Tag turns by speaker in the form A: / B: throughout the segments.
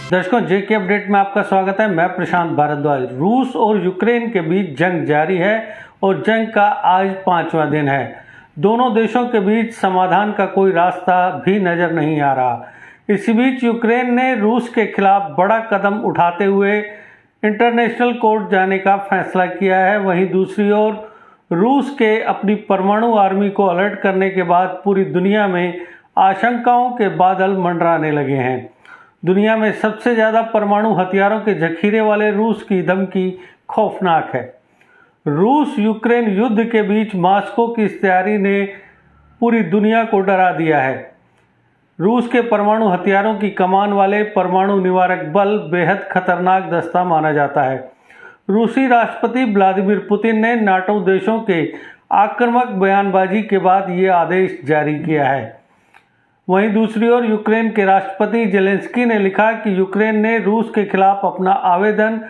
A: दर्शकों, जेके अपडेट में आपका स्वागत है। मैं प्रशांत भारद्वाज। रूस और यूक्रेन के बीच जंग जारी है और जंग का आज 5वां दिन है। दोनों देशों के बीच समाधान का कोई रास्ता भी नजर नहीं आ रहा। इसी बीच यूक्रेन ने रूस के खिलाफ बड़ा कदम उठाते हुए इंटरनेशनल कोर्ट जाने का फैसला किया है। वहीं दूसरी ओर रूस के अपनी परमाणु आर्मी को अलर्ट करने के बाद पूरी दुनिया में आशंकाओं के बादल मंडराने लगे हैं। दुनिया में सबसे ज़्यादा परमाणु हथियारों के जखीरे वाले रूस की धमकी खौफनाक है। रूस यूक्रेन युद्ध के बीच मॉस्को की इस तैयारी ने पूरी दुनिया को डरा दिया है। रूस के परमाणु हथियारों की कमान वाले परमाणु निवारक बल बेहद खतरनाक दस्ता माना जाता है। रूसी राष्ट्रपति व्लादिमीर पुतिन ने नाटो देशों के आक्रामक बयानबाजी के बाद ये आदेश जारी किया है। वहीं दूसरी ओर यूक्रेन के राष्ट्रपति जेलेंस्की ने लिखा कि यूक्रेन ने रूस के खिलाफ अपना आवेदन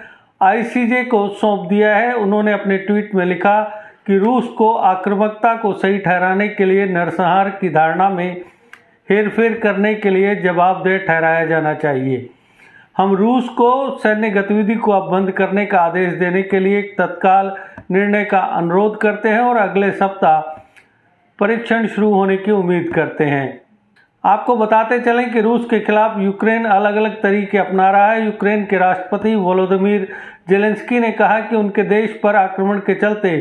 A: आईसीजे को सौंप दिया है। उन्होंने अपने ट्वीट में लिखा कि रूस को आक्रामकता को सही ठहराने के लिए नरसंहार की धारणा में हेरफेर करने के लिए जवाबदेह ठहराया जाना चाहिए। हम रूस को सैन्य गतिविधि को अब बंद करने का आदेश देने के लिए एक तत्काल निर्णय का अनुरोध करते हैं और अगले सप्ताह परीक्षण शुरू होने की उम्मीद करते हैं। आपको बताते चलें कि रूस के खिलाफ यूक्रेन अलग अलग तरीके अपना रहा है। यूक्रेन के राष्ट्रपति वोलोदिमीर जेलेंस्की ने कहा कि उनके देश पर आक्रमण के चलते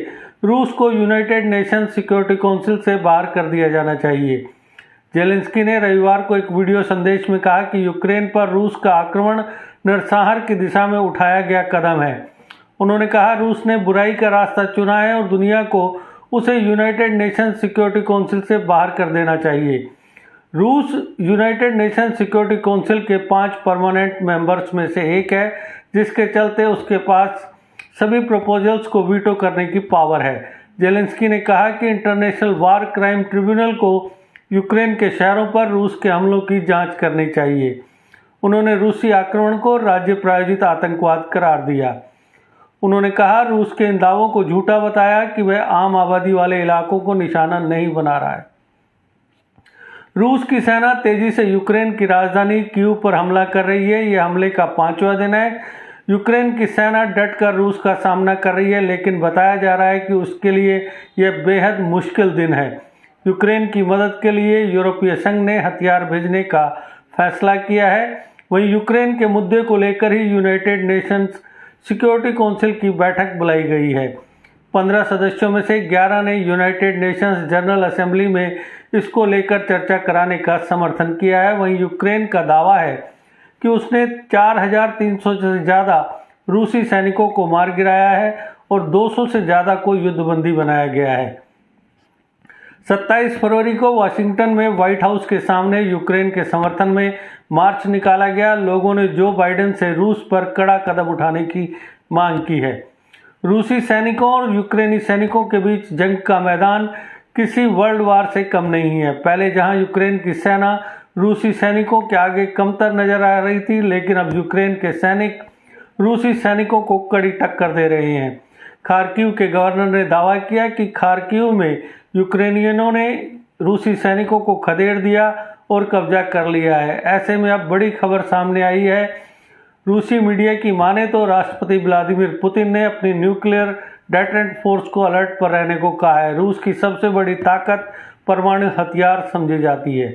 A: रूस को यूनाइटेड नेशंस सिक्योरिटी काउंसिल से बाहर कर दिया जाना चाहिए। जेलेंस्की ने रविवार को एक वीडियो संदेश में कहा कि यूक्रेन पर रूस का आक्रमण नरसंहार की दिशा में उठाया गया कदम है। उन्होंने कहा, रूस ने बुराई का रास्ता चुना है और दुनिया को उसे यूनाइटेड नेशंस सिक्योरिटी काउंसिल से बाहर कर देना चाहिए। रूस यूनाइटेड नेशंस सिक्योरिटी काउंसिल के 5 परमानेंट मेंबर्स में से एक है, जिसके चलते उसके पास सभी प्रपोजल्स को वीटो करने की पावर है। जेलेंस्की ने कहा कि इंटरनेशनल वार क्राइम ट्रिब्यूनल को यूक्रेन के शहरों पर रूस के हमलों की जांच करनी चाहिए। उन्होंने रूसी आक्रमण को राज्य प्रायोजित आतंकवाद करार दिया। उन्होंने कहा, रूस के इन दावों को झूठा बताया कि वह आम आबादी वाले इलाकों को निशाना नहीं बना रहा है। रूस की सेना तेजी से यूक्रेन की राजधानी कीव पर हमला कर रही है। यह हमले का 5वां दिन है। यूक्रेन की सेना डटकर रूस का सामना कर रही है, लेकिन बताया जा रहा है कि उसके लिए यह बेहद मुश्किल दिन है। यूक्रेन की मदद के लिए यूरोपीय संघ ने हथियार भेजने का फैसला किया है। वहीं यूक्रेन के मुद्दे को लेकर ही यूनाइटेड नेशंस सिक्योरिटी काउंसिल की बैठक बुलाई गई है। 15 सदस्यों में से 11 ने यूनाइटेड नेशंस जनरल असेंबली में इसको लेकर चर्चा कराने का समर्थन किया है। वहीं यूक्रेन का दावा है कि उसने 4300 से ज़्यादा रूसी सैनिकों को मार गिराया है और 200 से ज़्यादा को युद्धबंदी बनाया गया है। 27 फरवरी को वाशिंगटन में व्हाइट हाउस के सामने यूक्रेन के समर्थन में मार्च निकाला गया। लोगों ने जो बाइडेन से रूस पर कड़ा कदम उठाने की मांग की है। रूसी सैनिकों और यूक्रेनी सैनिकों के बीच जंग का मैदान किसी वर्ल्ड वार से कम नहीं है। पहले जहां यूक्रेन की सेना रूसी सैनिकों के आगे कमतर नजर आ रही थी, लेकिन अब यूक्रेन के सैनिक रूसी सैनिकों को कड़ी टक्कर दे रहे हैं। खार्किव के गवर्नर ने दावा किया कि खार्किव में यूक्रेनियनों ने रूसी सैनिकों को खदेड़ दिया और कब्जा कर लिया है। ऐसे में अब बड़ी खबर सामने आई है। रूसी मीडिया की माने तो राष्ट्रपति व्लादिमीर पुतिन ने अपनी न्यूक्लियर डेटरेंट फोर्स को अलर्ट पर रहने को कहा है। रूस की सबसे बड़ी ताकत परमाणु हथियार समझी जाती है।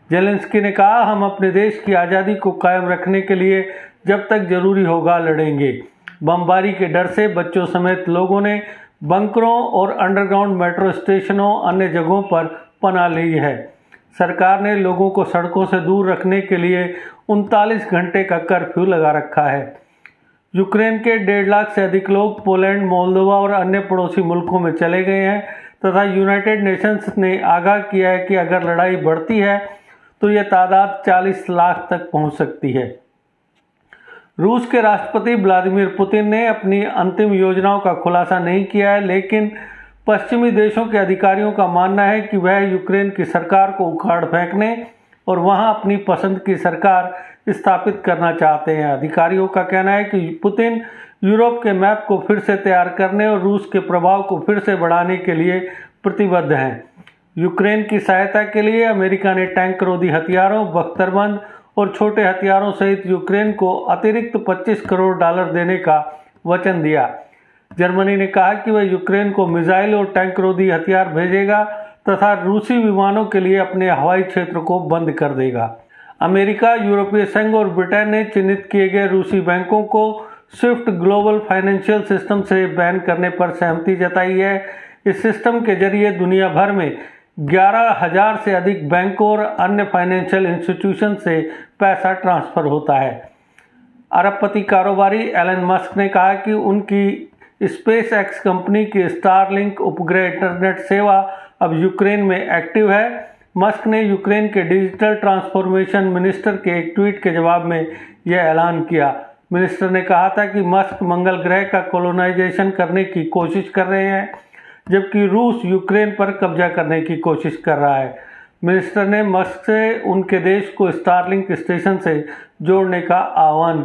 A: जेलेंस्की ने कहा, हम अपने देश की आज़ादी को कायम रखने के लिए जब तक जरूरी होगा लड़ेंगे। बमबारी के डर से बच्चों समेत लोगों ने बंकरों और अंडरग्राउंड मेट्रो स्टेशनों अन्य जगहों पर पनाह ली है। सरकार ने लोगों को सड़कों से दूर रखने के लिए 39 घंटे का कर्फ्यू लगा रखा है। यूक्रेन के 1.5 लाख से अधिक लोग पोलैंड, मोल्दोवा और अन्य पड़ोसी मुल्कों में चले गए हैं तथा यूनाइटेड नेशंस ने आगाह किया है कि अगर लड़ाई बढ़ती है तो यह तादाद 40 लाख तक पहुंच सकती है। रूस के राष्ट्रपति व्लादिमीर पुतिन ने अपनी अंतिम योजनाओं का खुलासा नहीं किया है, लेकिन पश्चिमी देशों के अधिकारियों का मानना है कि वह यूक्रेन की सरकार को उखाड़ फेंकने और वहां अपनी पसंद की सरकार स्थापित करना चाहते हैं। अधिकारियों का कहना है कि पुतिन यूरोप के मैप को फिर से तैयार करने और रूस के प्रभाव को फिर से बढ़ाने के लिए प्रतिबद्ध हैं। यूक्रेन की सहायता के लिए अमेरिका ने टैंक रोधी हथियारों, बख्तरबंद और छोटे हथियारों सहित यूक्रेन को अतिरिक्त $25 करोड़ देने का वचन दिया। जर्मनी ने कहा कि वह यूक्रेन को मिसाइल और टैंक रोधी हथियार भेजेगा तथा रूसी विमानों के लिए अपने हवाई क्षेत्र को बंद कर देगा। अमेरिका, यूरोपीय संघ और ब्रिटेन ने चिन्हित किए गए रूसी बैंकों को स्विफ्ट ग्लोबल फाइनेंशियल सिस्टम से बैन करने पर सहमति जताई है। इस सिस्टम के जरिए दुनिया भर में 11,000 से अधिक बैंकों और अन्य फाइनेंशियल इंस्टीट्यूशन से पैसा ट्रांसफर होता है। अरबपति कारोबारी एलन मस्क ने कहा कि उनकी स्पेस एक्स कंपनी की स्टारलिंक उपग्रह इंटरनेट सेवा अब यूक्रेन में एक्टिव है। मस्क ने यूक्रेन के डिजिटल ट्रांसफॉर्मेशन मिनिस्टर के एक ट्वीट के जवाब में यह ऐलान किया। मिनिस्टर ने कहा था कि मस्क मंगल ग्रह का कोलोनाइजेशन करने की कोशिश कर रहे हैं, जबकि रूस यूक्रेन पर कब्जा करने की कोशिश कर रहा है। मिनिस्टर ने मस्क से उनके देश को स्टारलिंक स्टेशन से जोड़ने का आह्वान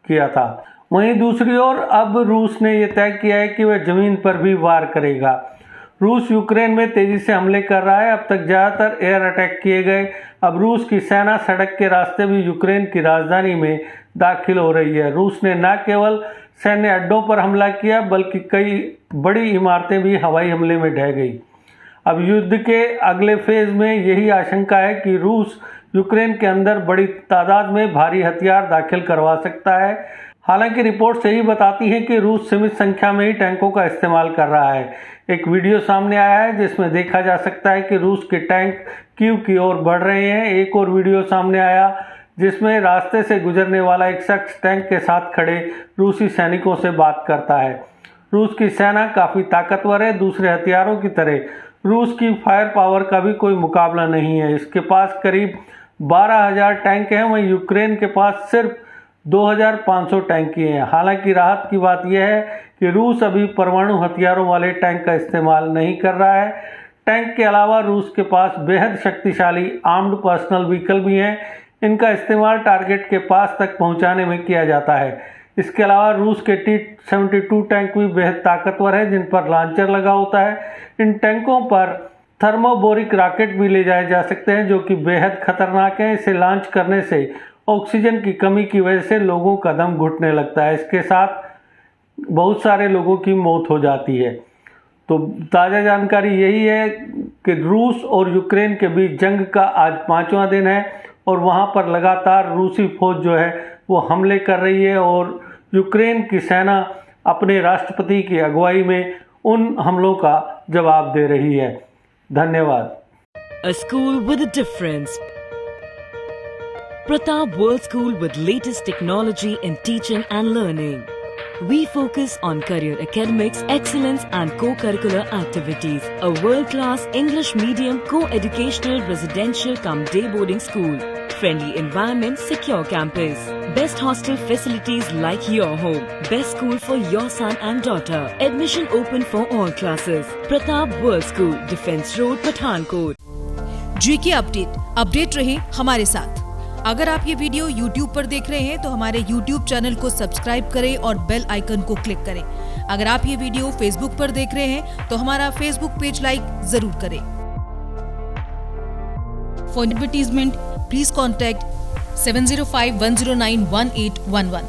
A: किया था। वहीं दूसरी ओर अब रूस ने यह तय किया है कि वह जमीन पर भी वार करेगा। रूस यूक्रेन में तेजी से हमले कर रहा है। अब तक ज़्यादातर एयर अटैक किए गए। अब रूस की सेना सड़क के रास्ते भी यूक्रेन की राजधानी में दाखिल हो रही है। रूस ने न केवल सैन्य अड्डों पर हमला किया बल्कि कई बड़ी इमारतें भी हवाई हमले में ढह गई। अब युद्ध के अगले फेज में यही आशंका है कि रूस यूक्रेन के अंदर बड़ी तादाद में भारी हथियार दाखिल करवा सकता है। हालांकि रिपोर्ट्स यही बताती हैं कि रूस सीमित संख्या में ही टैंकों का इस्तेमाल कर रहा है। एक वीडियो सामने आया है जिसमें देखा जा सकता है कि रूस के टैंक कीव की ओर बढ़ रहे हैं। एक और वीडियो सामने आया जिसमें रास्ते से गुजरने वाला एक शख्स टैंक के साथ खड़े रूसी सैनिकों से बात करता है। रूस की सेना काफ़ी ताकतवर है। दूसरे हथियारों की तरह रूस की फायर पावर का भी कोई मुकाबला नहीं है। इसके पास करीब 12,000 टैंक हैं, वहीं यूक्रेन के पास सिर्फ 2,500 टैंक ही हैं। हालांकि राहत की बात यह है कि रूस अभी परमाणु हथियारों वाले टैंक का इस्तेमाल नहीं कर रहा है। टैंक के अलावा रूस के पास बेहद शक्तिशाली आर्म्ड पर्सनल व्हीकल भी हैं। इनका इस्तेमाल टारगेट के पास तक पहुंचाने में किया जाता है। इसके अलावा रूस के T-72 टैंक भी बेहद ताकतवर है जिन पर लॉन्चर लगा होता है। इन टैंकों पर थर्मोबोरिक रॉकेट भी ले जाए जा सकते हैं जो कि बेहद खतरनाक हैं। इसे लॉन्च करने से ऑक्सीजन की कमी की वजह से लोगों का दम घुटने लगता है। इसके साथ बहुत सारे लोगों की मौत हो जाती है। तो ताज़ा जानकारी यही है कि रूस और यूक्रेन के बीच जंग का आज 5वां दिन है और वहां पर लगातार रूसी फौज जो है वो हमले कर रही है और यूक्रेन की सेना अपने राष्ट्रपति की अगुवाई में उन हमलों का जवाब दे रही है। धन्यवाद।
B: A school with a difference. Pratap World School with latest technology in teaching and learning. We focus on career academics, excellence and co-curricular activities. A world-class English medium co-educational residential cum day boarding school. Friendly environment, secure campus. Best hostel facilities like your home. Best school for your son and daughter. Admission open for all classes. Pratap World School, Defence Road, Pathankot.
C: GK update रहे हमारे साथ। अगर आप ये video YouTube पर देख रहे हैं तो हमारे YouTube चैनल को सब्सक्राइब करें और बेल आइकन को क्लिक करें। अगर आप ये वीडियो Facebook पर देख रहे हैं तो हमारा Facebook पेज लाइक जरूर करें। For advertisement please contact 705-109-1811।